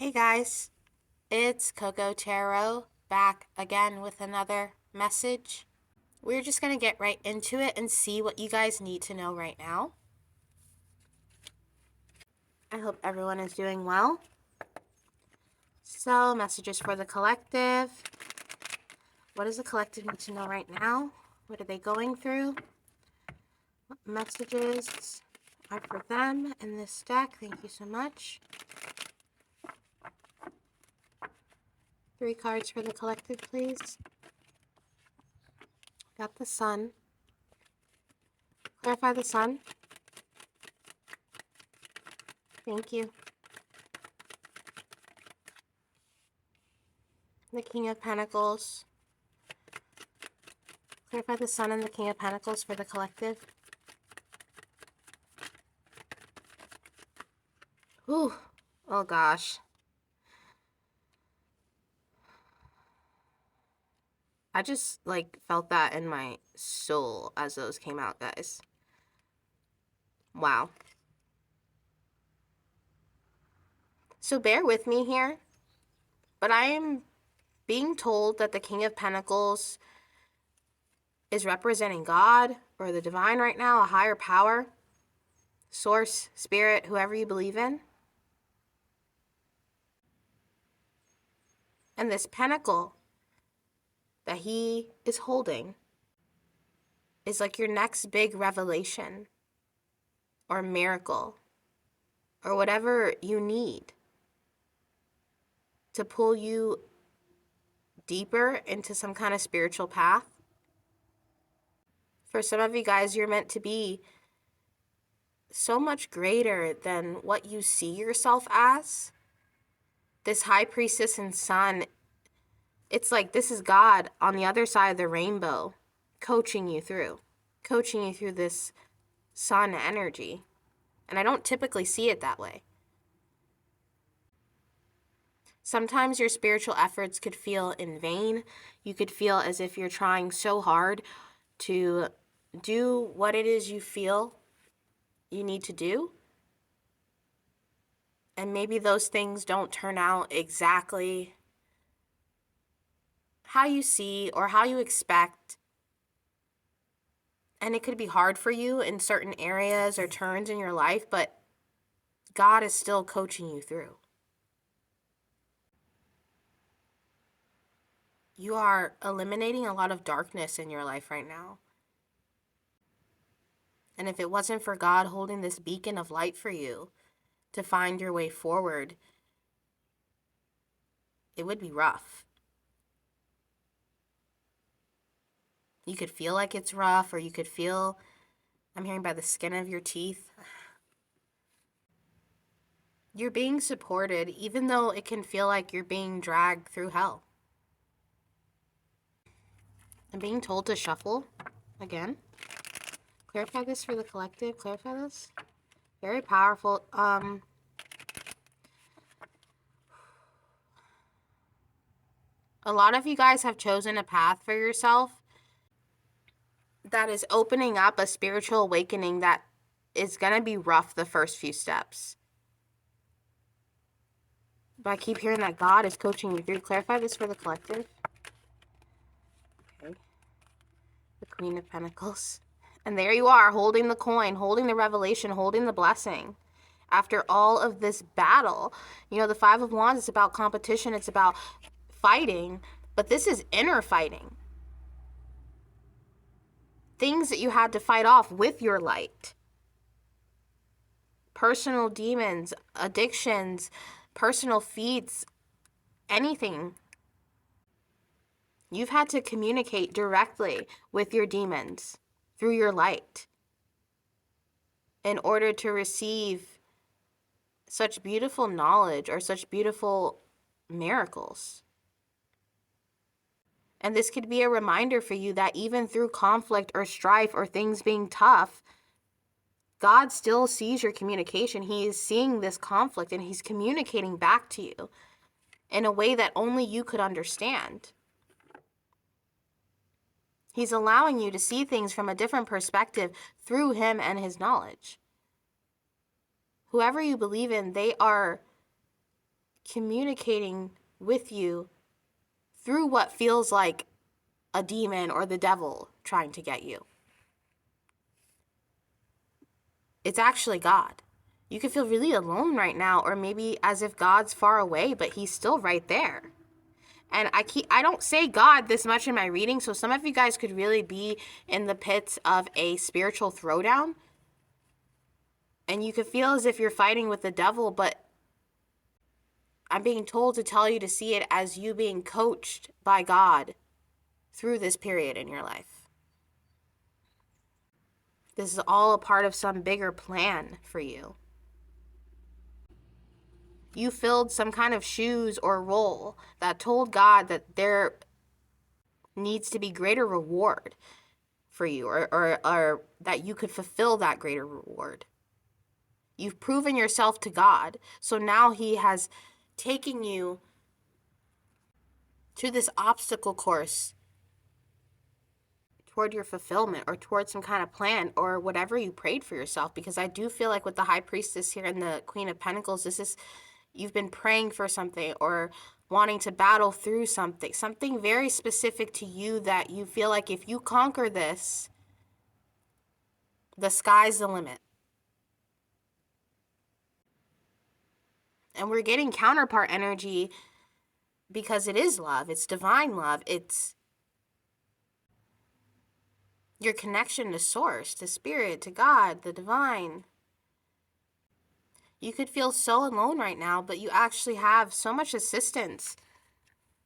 Hey guys, it's Coco Tarot back again with another message. We're just going to get right into it and see what you guys need to know right now. I hope everyone is doing well. So, messages for the collective. What does the collective need to know right now? What are they going through? What messages are for them in this deck? Thank you so much. 3 cards for the collective, please. Got the Sun. Clarify the Sun. Thank you. The King of Pentacles. Clarify the Sun and the King of Pentacles for the collective. Ooh, oh gosh. I just felt that in my soul as those came out, guys. Wow. So bear with me here, but I am being told that the King of Pentacles is representing God or the divine right now, a higher power, source, spirit, whoever you believe in. And this pentacle that he is holding is like your next big revelation or miracle or whatever you need to pull you deeper into some kind of spiritual path. For some of you guys, you're meant to be so much greater than what you see yourself as. This high priestess and sun, it's like this is God on the other side of the rainbow coaching you through this sun energy. And I don't typically see it that way. Sometimes your spiritual efforts could feel in vain. You could feel as if you're trying so hard to do what it is you feel you need to do. And maybe those things don't turn out exactly how you see or how you expect. And it could be hard for you in certain areas or turns in your life, but God is still coaching you through. You are eliminating a lot of darkness in your life right now. And if it wasn't for God holding this beacon of light for you to find your way forward, it would be rough. You could feel like it's rough, or you could feel, I'm hearing by the skin of your teeth. You're being supported, even though it can feel like you're being dragged through hell. I'm being told to shuffle again. Clarify this for the collective. Clarify this. Very powerful. A lot of you guys have chosen a path for yourself that is opening up a spiritual awakening that is going to be rough the first few steps. But I keep hearing that God is coaching you through. Clarify this for the collective. Okay. The Queen of Pentacles. And there you are, holding the coin, holding the revelation, holding the blessing. After all of this battle, you know, the Five of Wands is about competition. It's about fighting, but this is inner fighting. Things that you had to fight off with your light. Personal demons, addictions, personal feats, anything. You've had to communicate directly with your demons through your light in order to receive such beautiful knowledge or such beautiful miracles. And this could be a reminder for you that even through conflict or strife or things being tough, God still sees your communication. He is seeing this conflict and he's communicating back to you in a way that only you could understand. He's allowing you to see things from a different perspective through him and his knowledge. Whoever you believe in, they are communicating with you through what feels like a demon or the devil trying to get you. It's actually God. You could feel really alone right now, or maybe as if God's far away, but he's still right there. And I don't say God this much in my reading, so some of you guys could really be in the pits of a spiritual throwdown. And you could feel as if you're fighting with the devil, but I'm being told to tell you to see it as you being coached by God through this period in your life. This is all a part of some bigger plan for you. You filled some kind of shoes or role that told God that there needs to be greater reward for you, or that you could fulfill that greater reward. You've proven yourself to God, so now he has taken you to this obstacle course toward your fulfillment, or toward some kind of plan, or whatever you prayed for yourself. Because I do feel like with the High Priestess here and the Queen of Pentacles, this is, you've been praying for something or wanting to battle through something very specific to you that you feel like if you conquer this, the sky's the limit. And we're getting counterpart energy because it is love. It's divine love. It's your connection to source, to spirit, to God, the divine. You could feel so alone right now, but you actually have so much assistance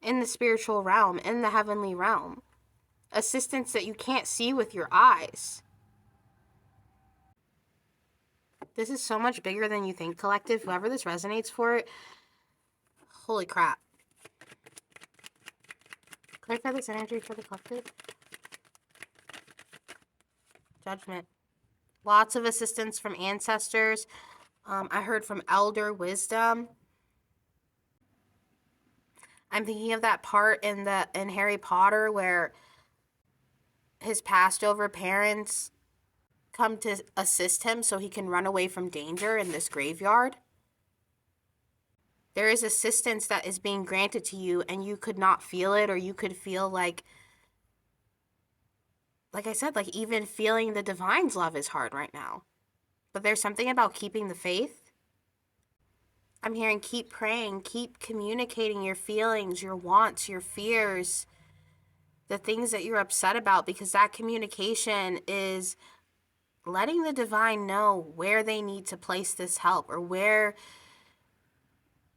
in the spiritual realm, in the heavenly realm. Assistance that you can't see with your eyes. This is so much bigger than you think, collective. Whoever this resonates for, holy crap. Clarify this energy for the collective. Judgment. Lots of assistance from ancestors. I heard from elder wisdom. I'm thinking of that part in Harry Potter where his passed over parents come to assist him so he can run away from danger in this graveyard. There is assistance that is being granted to you, and you could not feel it, or you could feel like I said, like even feeling the divine's love is hard right now. But there's something about keeping the faith. I'm hearing keep praying, keep communicating your feelings, your wants, your fears, the things that you're upset about, because that communication is letting the divine know where they need to place this help, or where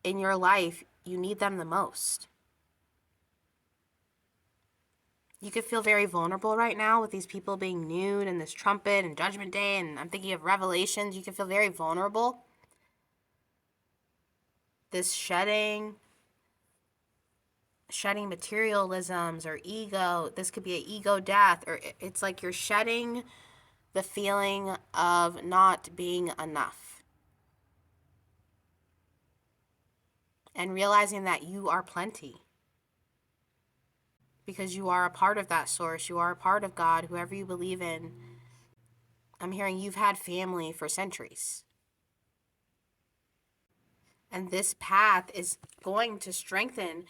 in your life you need them the most. You could feel very vulnerable right now with these people being nude and this trumpet and Judgment Day, and I'm thinking of Revelations. You can feel very vulnerable. This shedding materialisms or ego. This could be an ego death, or it's like you're shedding the feeling of not being enough. And realizing that you are plenty. Because you are a part of that source. You are a part of God, whoever you believe in. I'm hearing you've had family for centuries. And this path is going to strengthen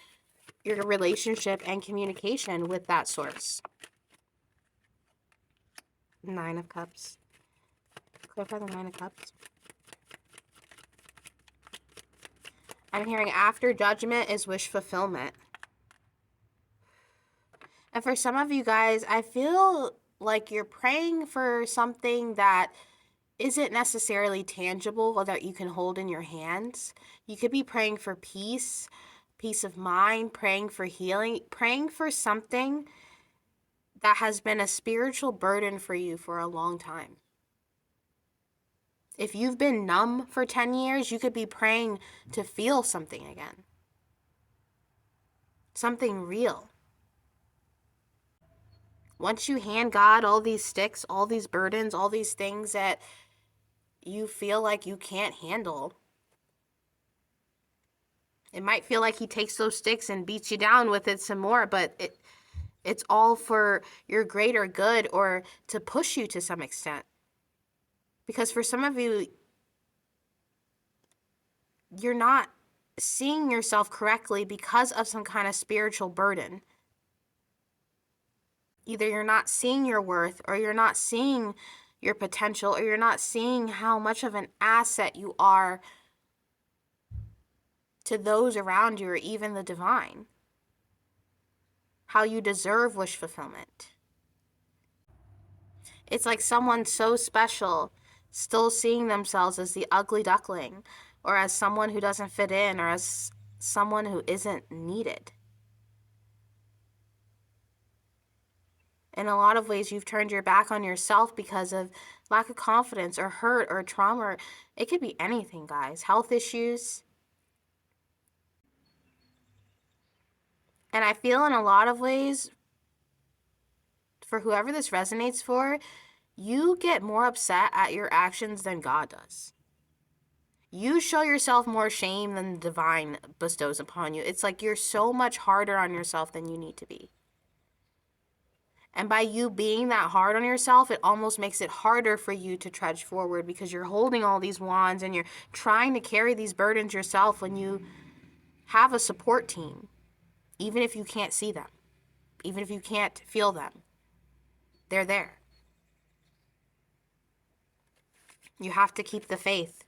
your relationship and communication with that source. 9 of Cups. Clarify the 9 of Cups. I'm hearing after judgment is wish fulfillment. And for some of you guys, I feel like you're praying for something that isn't necessarily tangible or that you can hold in your hands. You could be praying for peace of mind, praying for healing, praying for something that has been a spiritual burden for you for a long time. If you've been numb for 10 years, you could be praying to feel something again. Something real. Once you hand God all these sticks, all these burdens, all these things that you feel like you can't handle, it might feel like he takes those sticks and beats you down with it some more, but it's all for your greater good, or to push you to some extent. Because for some of you, you're not seeing yourself correctly because of some kind of spiritual burden. Either you're not seeing your worth, or you're not seeing your potential, or you're not seeing how much of an asset you are to those around you, or even the divine. How you deserve wish fulfillment. It's like someone so special still seeing themselves as the ugly duckling, or as someone who doesn't fit in, or as someone who isn't needed. In a lot of ways, you've turned your back on yourself because of lack of confidence, or hurt, or trauma. Or it could be anything, guys. Health issues. And I feel in a lot of ways, for whoever this resonates for, you get more upset at your actions than God does. You show yourself more shame than the divine bestows upon you. It's like you're so much harder on yourself than you need to be. And by you being that hard on yourself, it almost makes it harder for you to trudge forward, because you're holding all these wands and you're trying to carry these burdens yourself when you have a support team, even if you can't see them, even if you can't feel them. They're there. You have to keep the faith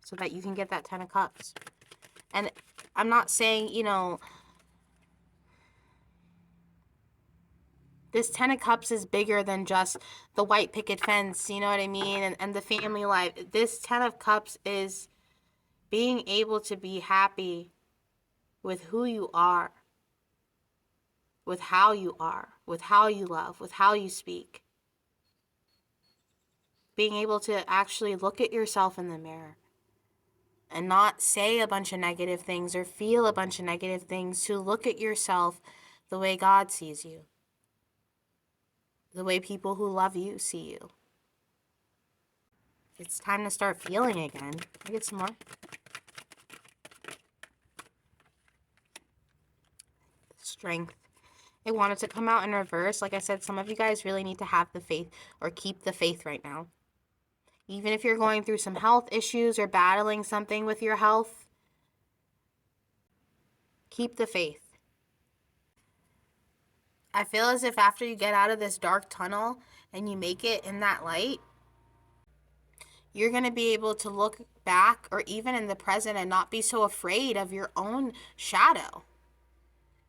so that you can get that 10 of Cups. And I'm not saying, this 10 of Cups is bigger than just the white picket fence, you know what I mean? And the family life. This 10 of Cups is being able to be happy with who you are, with how you are, with how you love, with how you speak. Being able to actually look at yourself in the mirror and not say a bunch of negative things or feel a bunch of negative things, to look at yourself the way God sees you, the way people who love you see you. It's time to start feeling again. Can I get some more? Strength. I wanted to come out in reverse. Like I said, some of you guys really need to have the faith, or keep the faith right now. Even if you're going through some health issues or battling something with your health, keep the faith. I feel as if after you get out of this dark tunnel and you make it in that light, you're going to be able to look back, or even in the present, and not be so afraid of your own shadow.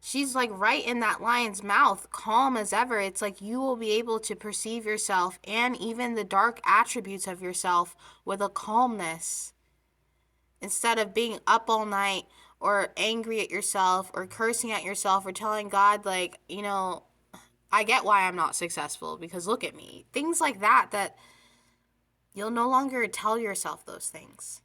She's like right in that lion's mouth, calm as ever. It's like you will be able to perceive yourself and even the dark attributes of yourself with a calmness, instead of being up all night, or angry at yourself, or cursing at yourself, or telling God, like, I get why I'm not successful because look at me. Things like that, that you'll no longer tell yourself those things.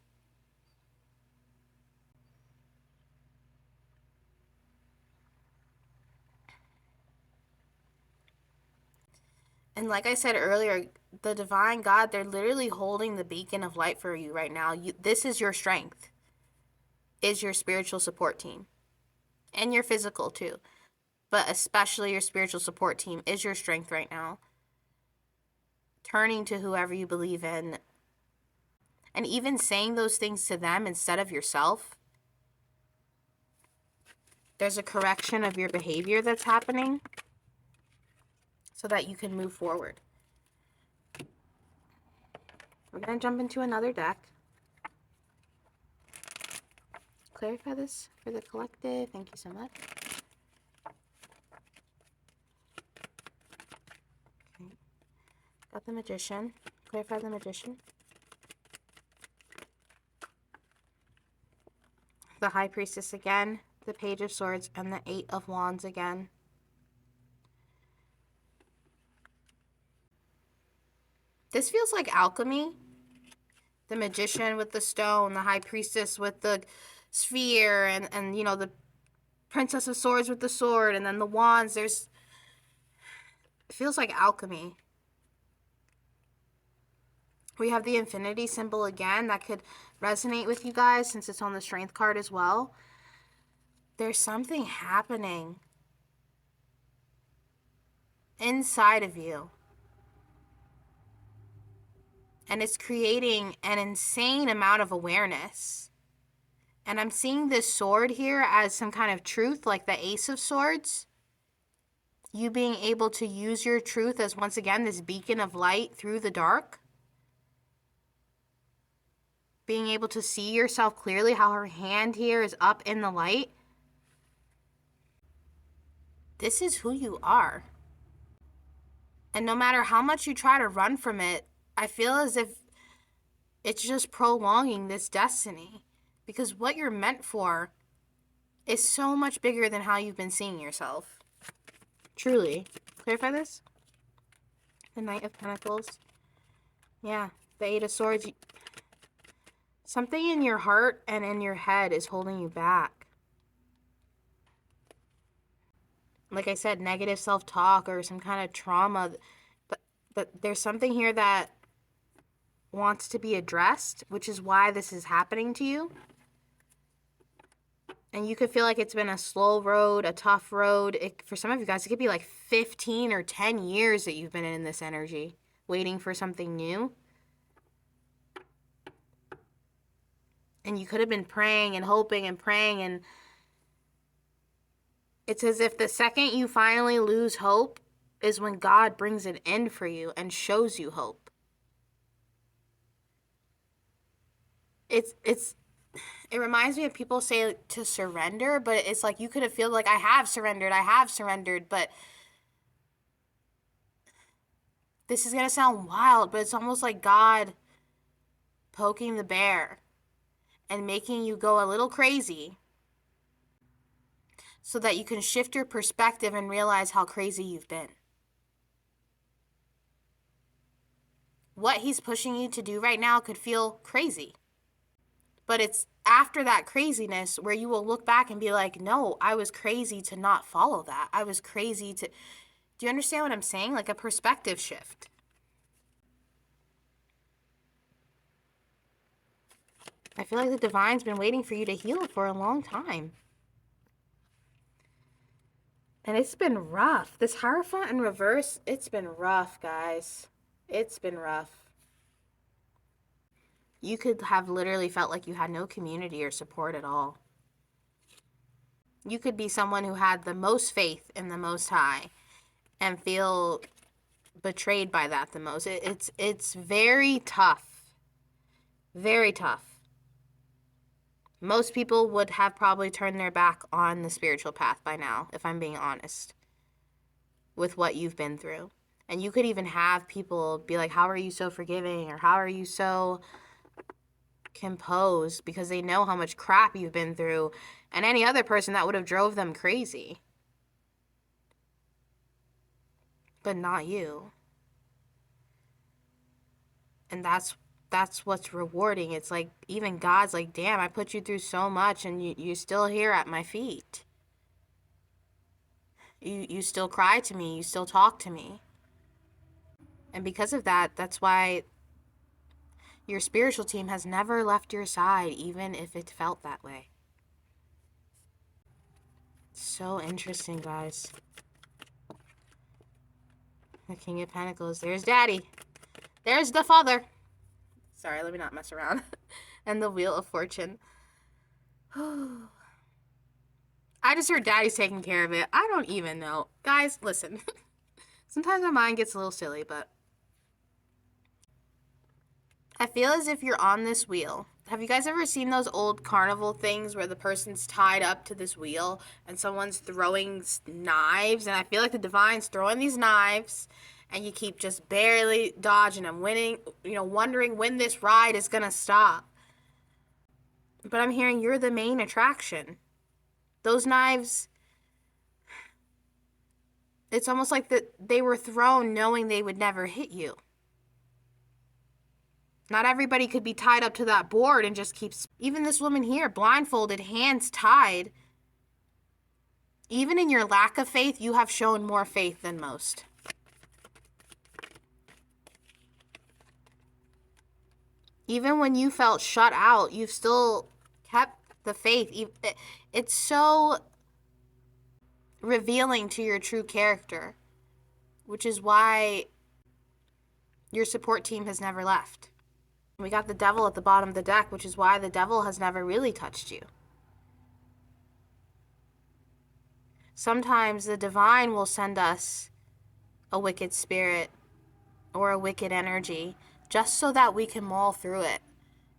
And like I said earlier, the divine God, they're literally holding the beacon of light for you right now. This is your strength, is your spiritual support team. And your physical too. But especially your spiritual support team is your strength right now. Turning to whoever you believe in. And even saying those things to them instead of yourself. There's a correction of your behavior that's happening, so that you can move forward. We're going to jump into another deck. Clarify this for the collective. Thank you so much. Okay. Got the Magician. Clarify the Magician. The High Priestess again. The Page of Swords and the Eight of Wands again. This feels like alchemy. The Magician with the stone, the High Priestess with the sphere, and the Princess of Swords with the sword, and then the wands. It feels like alchemy. We have the infinity symbol again. That could resonate with you guys since it's on the strength card as well. There's something happening inside of you. And it's creating an insane amount of awareness. And I'm seeing this sword here as some kind of truth, like the Ace of Swords. You being able to use your truth as, once again, this beacon of light through the dark. Being able to see yourself clearly, how her hand here is up in the light. This is who you are. And no matter how much you try to run from it, I feel as if it's just prolonging this destiny. Because what you're meant for is so much bigger than how you've been seeing yourself. Truly. Clarify this? The Knight of Pentacles. Yeah, the Eight of Swords. Something in your heart and in your head is holding you back. Like I said, negative self-talk or some kind of trauma. But there's something here that wants to be addressed, which is why this is happening to you. And you could feel like it's been a slow road, a tough road. For some of you guys, it could be like 15 or 10 years that you've been in this energy, waiting for something new. And you could have been praying and hoping and praying, and it's as if the second you finally lose hope is when God brings an end for you and shows you hope. It reminds me of people say to surrender, but it's like you could have felt like I have surrendered, but this is going to sound wild, but it's almost like God poking the bear and making you go a little crazy so that you can shift your perspective and realize how crazy you've been. What he's pushing you to do right now could feel crazy. But it's after that craziness where you will look back and be like, no, I was crazy to not follow that. I was crazy to... Do you understand what I'm saying? Like a perspective shift. I feel like the divine's been waiting for you to heal for a long time. And it's been rough. This Hierophant in reverse, it's been rough, guys. It's been rough. You could have literally felt like you had no community or support at all. You could be someone who had the most faith in the Most High and feel betrayed by that the most. It's very tough. Very tough. Most people would have probably turned their back on the spiritual path by now, if I'm being honest, with what you've been through. And you could even have people be like, how are you so forgiving? Or how are you so composed? Because they know how much crap you've been through. And any other person that would have drove them crazy. But not you. And that's what's rewarding. It's like, even God's like, damn, I put you through so much and you're still here at my feet. You still cry to me. You still talk to me. And because of that, that's why your spiritual team has never left your side, even if it felt that way. So interesting, guys. The King of Pentacles. There's Daddy. There's the Father. Sorry, let me not mess around. And the Wheel of Fortune. I just heard Daddy's taking care of it. I don't even know. Guys, listen. Sometimes my mind gets a little silly, but I feel as if you're on this wheel. Have you guys ever seen those old carnival things where the person's tied up to this wheel and someone's throwing knives? And I feel like the divine's throwing these knives and you keep just barely dodging them, wondering when this ride is going to stop. But I'm hearing you're the main attraction. Those knives, it's almost like that they were thrown knowing they would never hit you. Not everybody could be tied up to that board and just keeps... Even this woman here, blindfolded, hands tied. Even in your lack of faith, you have shown more faith than most. Even when you felt shut out, you've still kept the faith. It's so revealing to your true character, which is why your support team has never left. We got the devil at the bottom of the deck, which is why the devil has never really touched you. Sometimes the divine will send us a wicked spirit or a wicked energy just so that we can mull through it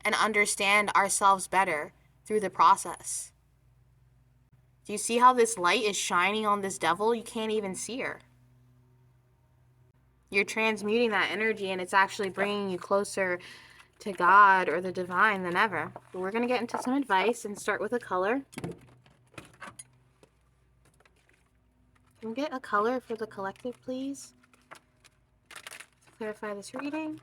and understand ourselves better through the process. Do you see how this light is shining on this devil? You can't even see her. You're transmuting that energy, and it's actually bringing you closer to God or the divine than ever. But we're going to get into some advice and start with a color. Can we get a color for the collective, please? To clarify this reading.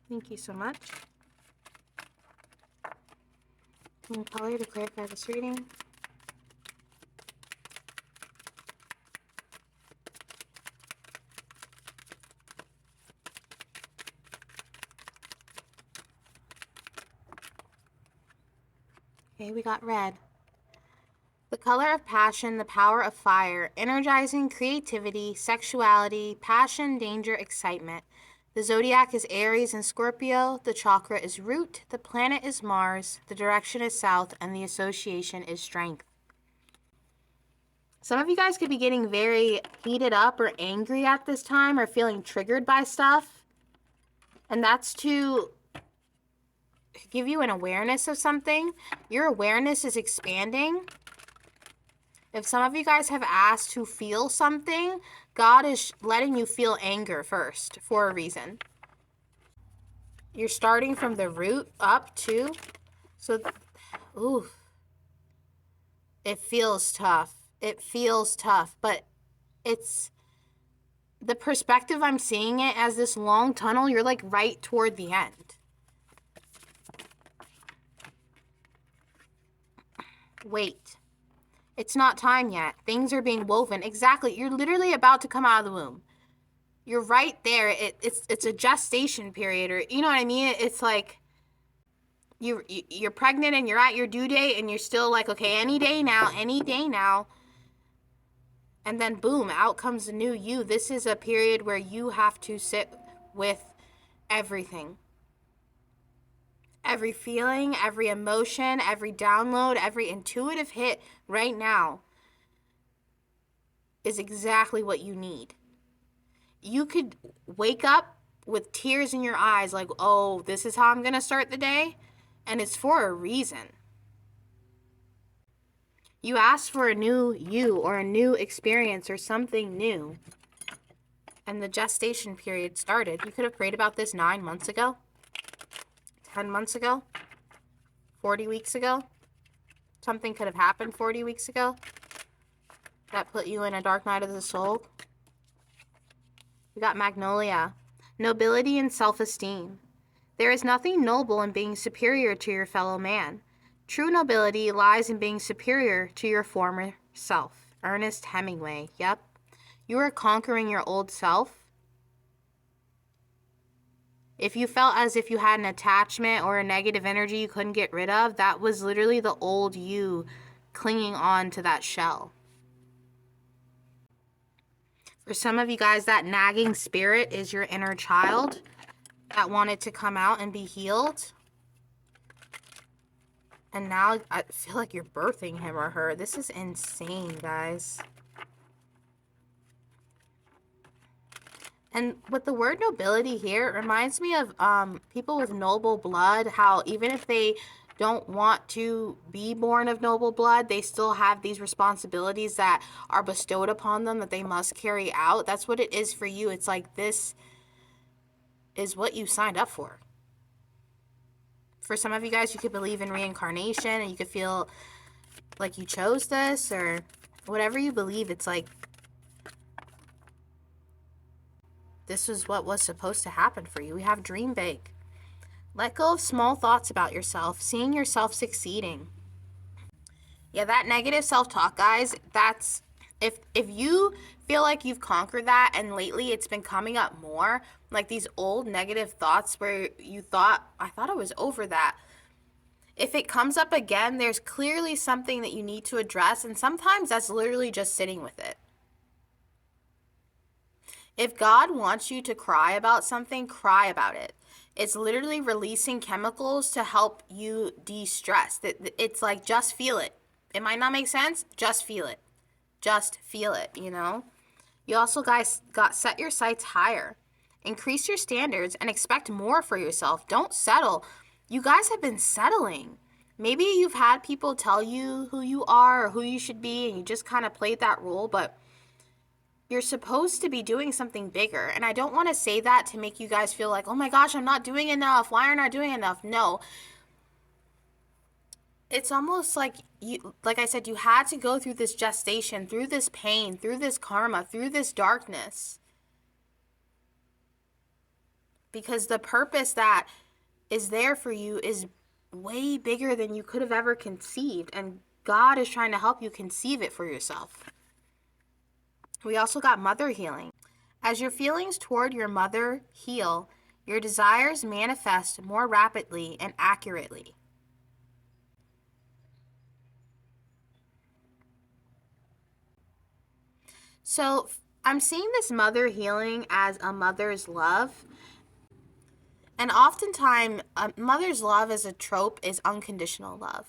Thank you so much. One color to clarify this reading. Okay, we got red. The color of passion, the power of fire, energizing creativity, sexuality, passion, danger, excitement. The zodiac is Aries and Scorpio. The chakra is root. The planet is Mars. The direction is south, and the association is strength. Some of you guys could be getting very heated up or angry at this time or feeling triggered by stuff. And that's to give you an awareness of something. Your awareness is expanding. If some of you guys have asked to feel something, God is letting you feel anger first for a reason. You're starting from the root up too. So, ooh, it feels tough. It feels tough, but it's the perspective I'm seeing it as this long tunnel. You're like right toward the end. Wait. It's not time yet. Things are being woven. Exactly. You're literally about to come out of the womb. You're right there. It's a gestation period, or you know what I mean? It's like you're pregnant and you're at your due date and you're still like, okay, any day now, any day now. And then boom, out comes the new you. This is a period where you have to sit with everything. Every feeling, every emotion, every download, every intuitive hit right now is exactly what you need. You could wake up with tears in your eyes like, oh, this is how I'm going to start the day. And it's for a reason. You asked for a new you or a new experience or something new. And the gestation period started. You could have prayed about this 9 months ago. 10 months ago, 40 weeks ago. Something could have happened 40 weeks ago that put you in a dark night of the soul. We got Magnolia. Nobility and self-esteem. There is nothing noble in being superior to your fellow man. True nobility lies in being superior to your former self. Ernest Hemingway. Yep. You are conquering your old self. If you felt as if you had an attachment or a negative energy you couldn't get rid of, that was literally the old you clinging on to that shell. For some of you guys, that nagging spirit is your inner child that wanted to come out and be healed. And now I feel like you're birthing him or her. This is insane, guys. And with the word nobility here, it reminds me of people with noble blood, how even if they don't want to be born of noble blood, they still have these responsibilities that are bestowed upon them that they must carry out. That's what it is for you. It's like this is what you signed up for. For some of you guys, you could believe in reincarnation and you could feel like you chose this, or whatever you believe. It's like this is what was supposed to happen for you. We have dream big. Let go of small thoughts about yourself, seeing yourself succeeding. Yeah, that negative self-talk, guys, that's if you feel like you've conquered that, and lately it's been coming up more, like these old negative thoughts where you thought, I thought I was over that. If it comes up again, there's clearly something that you need to address, and sometimes that's literally just sitting with it. If God wants you to cry about something, cry about it. It's literally releasing chemicals to help you de-stress. It's like, just feel it. It might not make sense. Just feel it. Just feel it, you know? You also, guys, got set your sights higher. Increase your standards and expect more for yourself. Don't settle. You guys have been settling. Maybe you've had people tell you who you are or who you should be, and you just kind of played that role, but you're supposed to be doing something bigger. And I don't want to say that to make you guys feel like, oh my gosh, I'm not doing enough. Why aren't I doing enough? No. It's almost like you, like I said, you had to go through this gestation, through this pain, through this karma, through this darkness. Because the purpose that is there for you is way bigger than you could have ever conceived. And God is trying to help you conceive it for yourself. We also got mother healing. As your feelings toward your mother heal, your desires manifest more rapidly and accurately. So I'm seeing this mother healing as a mother's love. And oftentimes, a mother's love as a trope is unconditional love.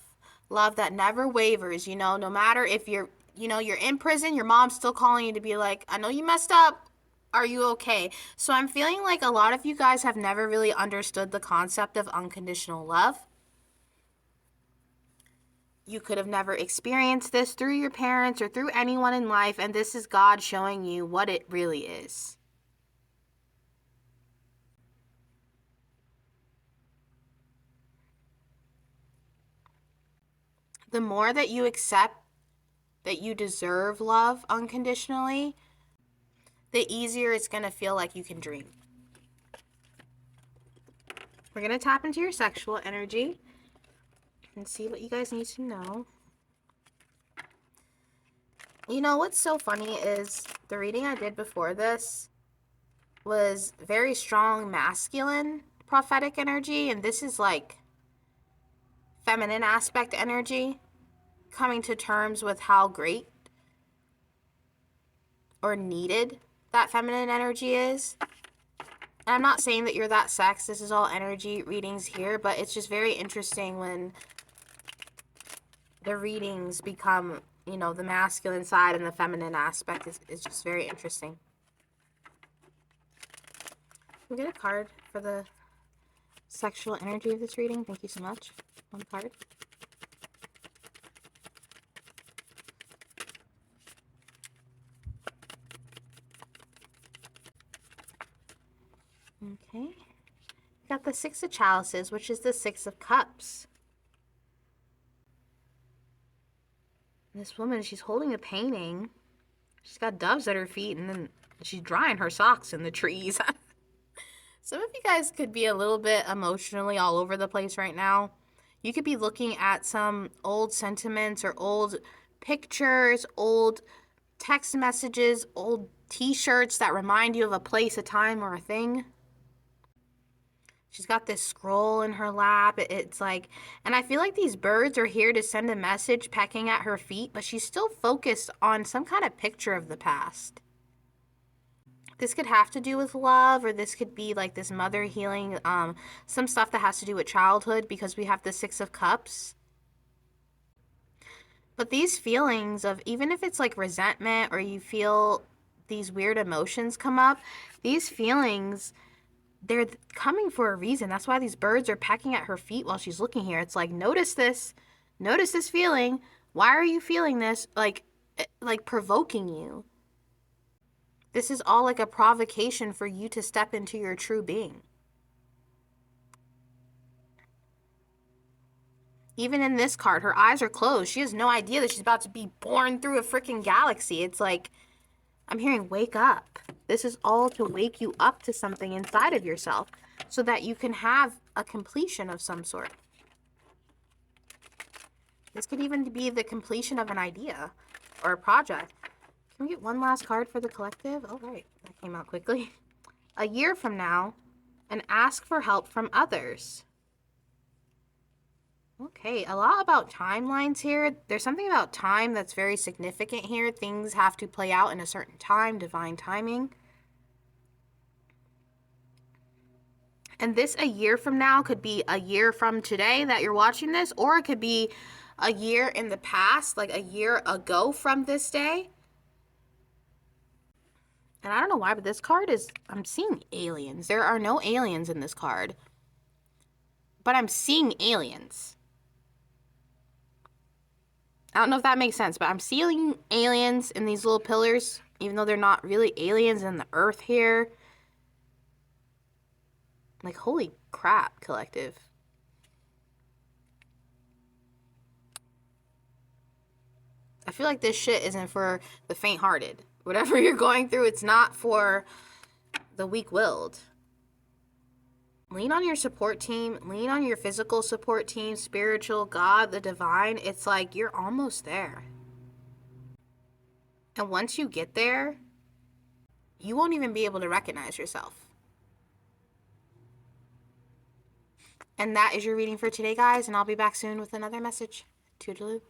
Love that never wavers, you know, no matter if you're in prison, your mom's still calling you to be like, I know you messed up. Are you okay? So I'm feeling like a lot of you guys have never really understood the concept of unconditional love. You could have never experienced this through your parents or through anyone in life, and this is God showing you what it really is. The more that you accept that you deserve love unconditionally, the easier it's going to feel like you can dream. We're going to tap into your sexual energy and see what you guys need to know. You know what's so funny is the reading I did before this was very strong masculine prophetic energy, and this is like feminine aspect energy, coming to terms with how great or needed that feminine energy is. And I'm not saying that you're that sex. This is all energy readings here, but it's just very interesting when the readings become, you know, the masculine side and the feminine aspect is just very interesting. Can we get a card for the sexual energy of this reading? Thank you so much. One card. Okay. Got the Six of Chalices, which is the Six of Cups. This woman, she's holding a painting. She's got doves at her feet, and then she's drying her socks in the trees. Some of you guys could be a little bit emotionally all over the place right now. You could be looking at some old sentiments or old pictures, old text messages, old t-shirts that remind you of a place, a time, or a thing. She's got this scroll in her lap. It's like, and I feel like these birds are here to send a message pecking at her feet, but she's still focused on some kind of picture of the past. This could have to do with love, or this could be like this mother healing, some stuff that has to do with childhood, because we have the Six of Cups. But these feelings of, even if it's like resentment or you feel these weird emotions come up, these feelings, they're coming for a reason. That's why these birds are pecking at her feet while she's looking here. It's like, notice this feeling. Why are you feeling this? Like provoking you. This is all like a provocation for you to step into your true being. Even in this card, her eyes are closed. She has no idea that she's about to be born through a freaking galaxy. It's like, I'm hearing wake up. This is all to wake you up to something inside of yourself so that you can have a completion of some sort. This could even be the completion of an idea or a project. Can we get one last card for the collective? All right, that came out quickly. A year from now, and ask for help from others. Okay, a lot about timelines here. There's something about time that's very significant here. Things have to play out in a certain time, divine timing. And this a year from now could be a year from today that you're watching this, or it could be a year in the past, like a year ago from this day. And I don't know why, but this card is, I'm seeing aliens. There are no aliens in this card, but I'm seeing aliens. I don't know if that makes sense, but I'm seeing aliens in these little pillars, even though they're not really aliens in the earth here. Like, holy crap, collective. I feel like this shit isn't for the faint-hearted. Whatever you're going through, it's not for the weak-willed. Lean on your support team. Lean on your physical support team, spiritual, God, the divine. It's like you're almost there. And once you get there, you won't even be able to recognize yourself. And that is your reading for today, guys. And I'll be back soon with another message. Toodaloo.